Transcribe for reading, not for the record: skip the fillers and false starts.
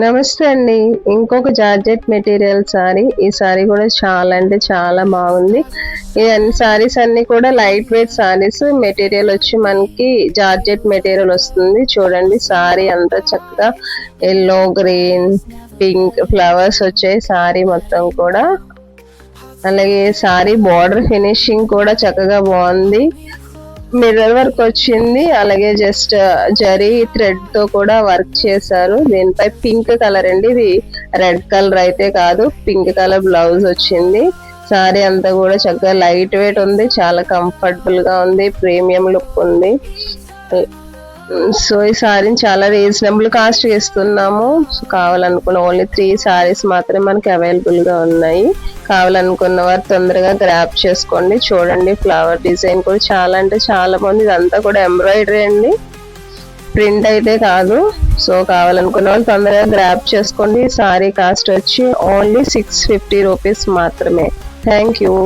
నమస్తే అండి. ఇంకొక జార్జెట్ మెటీరియల్ సారీ. ఈ సారీ కూడా చాలా అంటే చాలా బాగుంది. ఈ సారీస్ అన్ని కూడా లైట్ వెయిట్ సారీస్. మెటీరియల్ వచ్చి మనకి జార్జెట్ మెటీరియల్ వస్తుంది. చూడండి సారీ అంతా చక్కగా ఎల్లో, గ్రీన్, పింక్ ఫ్లవర్స్ వచ్చాయి సారీ మొత్తం కూడా. అలాగే సారీ బార్డర్ ఫినిషింగ్ కూడా చక్కగా బాగుంది. మిర్రర్ వర్క్ వచ్చింది. అలాగే జస్ట్ జరీ థ్రెడ్ తో కూడా వర్క్ చేశారు. దీనిపై పింక్ కలర్ అండి, ఇది రెడ్ కలర్ అయితే కాదు, పింక్ కలర్ బ్లౌజ్ వచ్చింది. సారీ అంతా కూడా చక్కగా లైట్ వెయిట్ ఉంది, చాలా కంఫర్టబుల్ గా ఉంది, ప్రీమియం లుక్ ఉంది. సో ఈ సారీని చాలా రీజనబుల్ కాస్ట్ ఇస్తున్నాము. సో కావాలనుకున్న ఓన్లీ 3 సారీస్ మాత్రమే మనకి అవైలబుల్ గా ఉన్నాయి. కావాలనుకున్న వారు తొందరగా గ్రాప్ చేసుకోండి. చూడండి ఫ్లవర్ డిజైన్ కూడా చాలా అంటే చాలా బాగుంది. ఇదంతా కూడా ఎంబ్రాయిడరీ అండి, ప్రింట్ అయితే కాదు. సో కావాలనుకున్న వాళ్ళు తొందరగా గ్రాప్ చేసుకోండి. సారీ కాస్ట్ వచ్చి ఓన్లీ 650 రూపీస్ మాత్రమే. Thank you.